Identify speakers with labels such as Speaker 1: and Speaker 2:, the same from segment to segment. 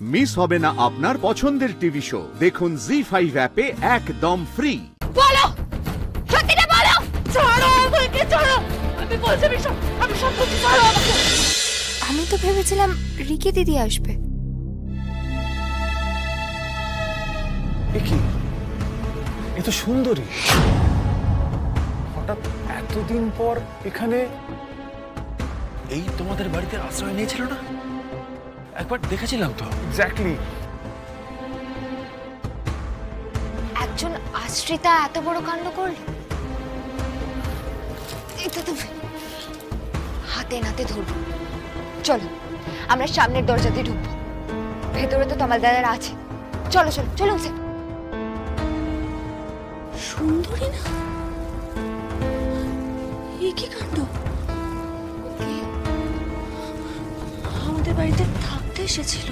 Speaker 1: Miss হবে না আপনার পছন্দের টিভি শো। দেখুন জি5 অ্যাপে একদম ফ্রি।
Speaker 2: বলো, সত্যিটা বলো। ছাড়ো আমাকে, ছাড়ো। আমি বলছি আমি সব বলছি, ছাড়ো আমাকে।
Speaker 3: আমি তো ভেবেছিলাম রিকি দিদি আসবে।
Speaker 4: কি এ তো সুন্দরী, হঠাৎ এতদিন পর এখানে।
Speaker 5: এই তোমাদের বাড়িতে আশ্রয় নিয়েছিল না? একবার দেখেছিলাম তো।
Speaker 4: এক্স্যাক্টলি।
Speaker 3: একজন আশ্রিতা এত বড় কাণ্ড করল, এটা তো হাতে নাতে ধরবো। চলো আমরা সামনের দরজা দিয়ে ঢুকবো, ভেতরে তো তমাল দাদারা আছে। চলো চলো চলুন। স্যার
Speaker 2: সুন্দরী না? এই কি কাণ্ড! আমাদের বাড়িতে থাকতে এসেছিল।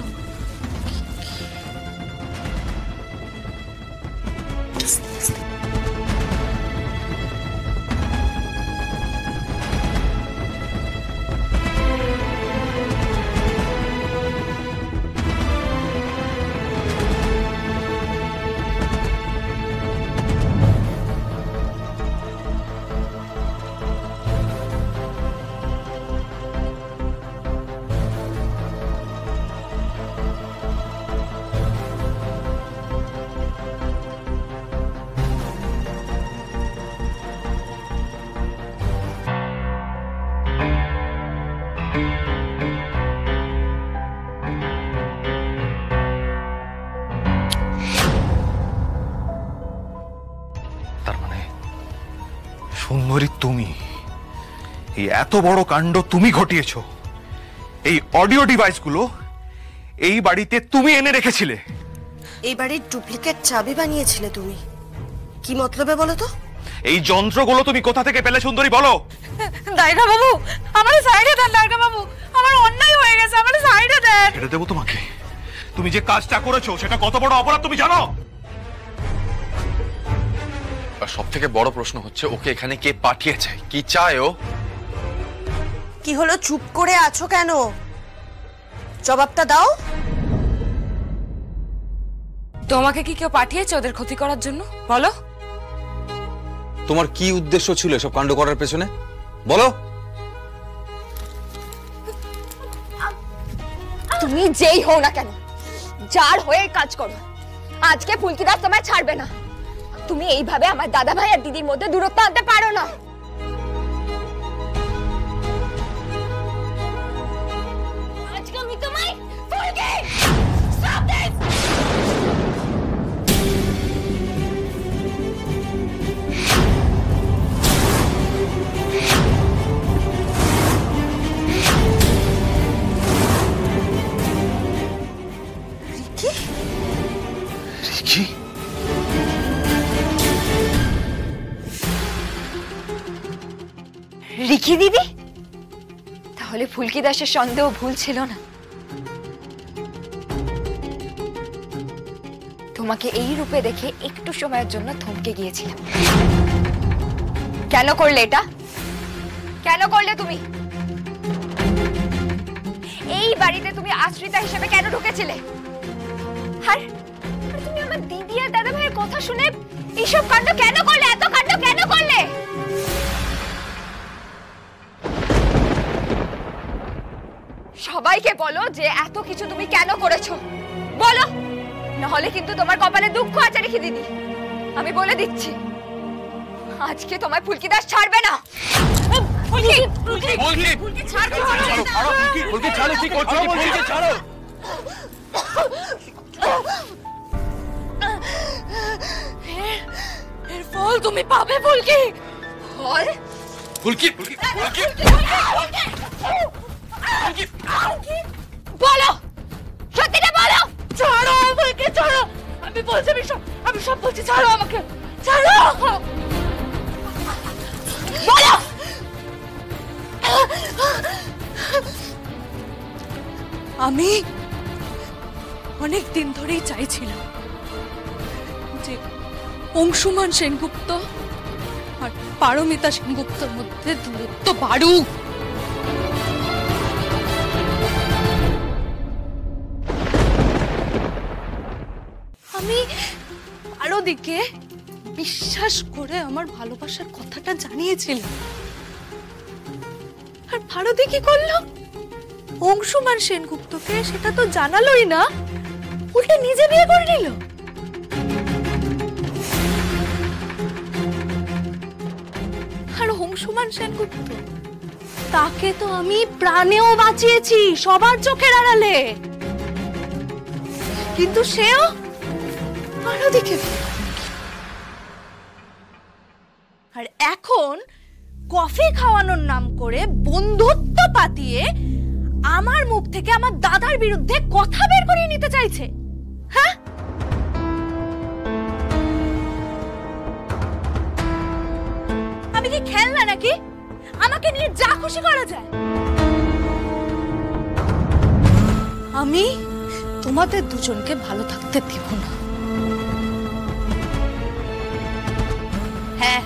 Speaker 5: সুন্দরী তুমি, এই এত বড় কাণ্ড তুমি ঘটিয়েছো। এই অডিও ডিভাইসগুলো এই বাড়িতে তুমি এনে রেখেছিলে।
Speaker 6: এই বাড়ির ডুপ্লিকেট চাবি বানিয়েছিলে তুমি। কি মতলবে বলো তো?
Speaker 5: এই যন্ত্রগুলো তুমি কোথা থেকে পেলে সুন্দরী, বলো।
Speaker 2: দায়রা বাবু, আমার সাইডে দেন। দায়রা বাবু, আমার অন্যায় হয়ে গেছে, আমার সাইডে দেন।
Speaker 5: ছেড়ে দেবো তোমাকে? তুমি যে কাজটা করেছো সেটা কত বড় অপরাধ তুমি জানো? সব থেকে বড় প্রশ্ন হচ্ছে ওকে এখানে কে পাঠিয়েছে, কি চায় ও?
Speaker 6: কি হলো, চুপ করে আছো কেন? জবাবটা দাও।
Speaker 2: তোমাকে কি কেউ পাঠিয়েছে ওদের ক্ষতি করার জন্য? বলো।
Speaker 7: তোমার কি উদ্দেশ্য ছিল সব কাণ্ড করার পেছনে, বলো।
Speaker 3: তুমি যেই হও না কেন, যার হয়ে কাজ করো, আজকে ফুলকিদাস তোমায় ছাড়বে না। তুমি এইভাবে আমার দাদা ভাই আর দিদির মধ্যে দূরত্ব আনতে পারো না। আজকে আমি তোমায় ফুলকি স্টপ দিস।
Speaker 5: রিকি?
Speaker 3: রিকি দিদি? তাহলে ফুলকি দাসের সন্দেহ ভুল ছিল না। তোমাকে এই রূপে দেখে একটু সময়ের জন্য থমকে গিয়েছিলাম। কেন করলে এটা? কেন করলে তুমি? এই বাড়িতে তুমি আশ্রিতা হিসেবে কেন ঢুকেছিলে? আর তুমি আমার দিদি আর দাদা ভাইয়ের কথা শুনে এইসব কাণ্ড কেন করলে? এত কাণ্ড কেন করলে? সবাইকে বলো যে এত কিছু তুমি কেন করেছো, বলো, নাহলে কিন্তু তোমার কপালে দুঃখ আছে রেখে দিদি। আমি বলে দিচ্ছি, আজকে তোমার ফুলকি দাস ছাড়বে না।
Speaker 2: এর ফল তুমি পাবে ফুলকি।
Speaker 3: ফল?
Speaker 5: ফুলকি,
Speaker 3: বলো, সত্যিটা বলো।
Speaker 2: ছাড়ো আমাকে, ছাড়ো। আমি বলছি আমি সব বলছি, ছাড়ো আমাকে, ছাড়ো।
Speaker 3: বলো।
Speaker 2: আমি অনেক দিন ধরেই চাইছিলাম যে অংশুমান সেনগুপ্ত আর পারমিতা সেনগুপ্তর মধ্যে দূরত্ব বাড়ুক। আমি পারদিকে বিশ্বাস করে আমার ভালোবাসার কথাটা জানিয়েছিলাম, আর পারদি কি করলো? অংশুমান সেনগুপ্তকে সেটা তো জানালোই না, উল্টে নিজে বিয়ে করে নিল। আর অংশুমান সেনগুপ্ত, তাকে তো আমি প্রাণেও বাঁচিয়েছি সবার চোখের আড়ালে, কিন্তু সেও পারদিকে। আর এখন কফি খাওয়ানোর নাম করে বন্ধুত্ব পাতিয়ে আমার মুখ থেকে আমার দাদার বিরুদ্ধে কথা বের করে নিতে চাইছে। হ্যাঁ, আমি কি খেলনা নাকি আমাকে নিয়ে যা খুশি করা যায়? আমি তোমাদের দুজনকে ভালো থাকতে দিব না। হ্যাঁ,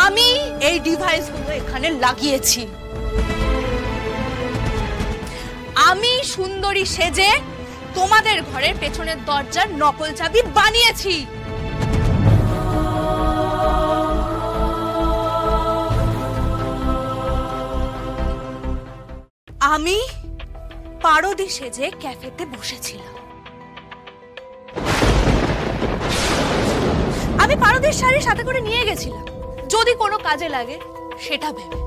Speaker 2: আমি এই ডিভাইসগুলো এখানে লাগিয়েছি। আমি সুন্দরী সেজে তোমাদের ঘরের পেছনের দরজার নকল চাবি বানিয়েছি। আমি পারদি সেজে ক্যাফেতে বসেছিলাম। আমি পারদির শাড়ি সাথে করে নিয়ে গেছিলাম যদি কোনো কাজে লাগে সেটা ভেবে।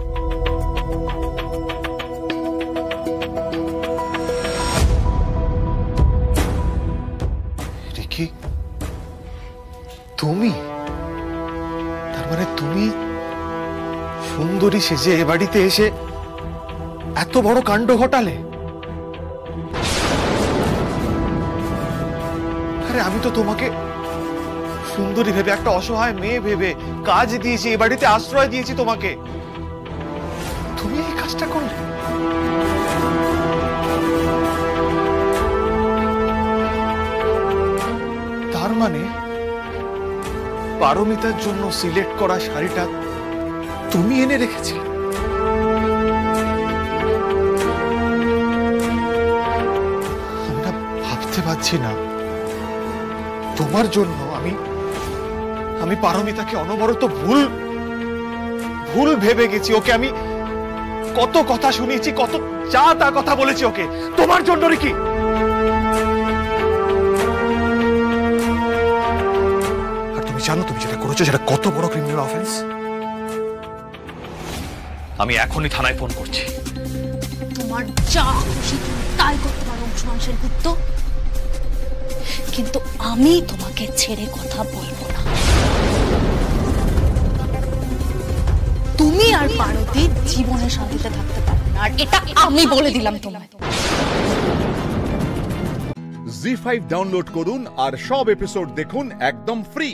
Speaker 5: রিকি, তুমি, তার মানে তুমি সুন্দরী সেজে এ বাড়িতে এসে এত বড় কাণ্ড ঘটালে? আরে আমি তো তোমাকে সুন্দরী ভেবে, একটা অসহায় মেয়ে ভেবে কাজ দিয়েছি, এ বাড়িতে আশ্রয় দিয়েছি তোমাকে, তুমি এই কাজটা করলে? তার মানে পারমিতার জন্য সিলেক্ট করা শাড়িটা তুমি এনে রেখেছিলে? আমি না ভাবতে পারছি না, তোমার জন্য আমি পারমিতাকে অনবরত ভুল ভেবে গেছি। ওকে আমি কত কথা শুনিয়েছি, কত যা তা কথা বলেছি ওকে, তোমার জন্য। রিকি, আর তুমি জানো তুমি যেটা করেছো সেটা কত বড় ক্রিমিনাল অফেন্স? আমি এখনই থানায় ফোন করছি।
Speaker 2: তোমার যা খুশি তুমি তাই করতে পারো অংশুমান সেনগুপ্ত, কিন্তু আমি তোমাকে ছেড়ে কথা বলবো না। তুমি আর পারদি জীবনে শান্তিতে থাকতে পারবে না, আর এটা আমি বলে দিলাম তোমায়।
Speaker 1: জি5 ডাউনলোড করুন আর সব এপিসোড দেখুন একদম ফ্রি।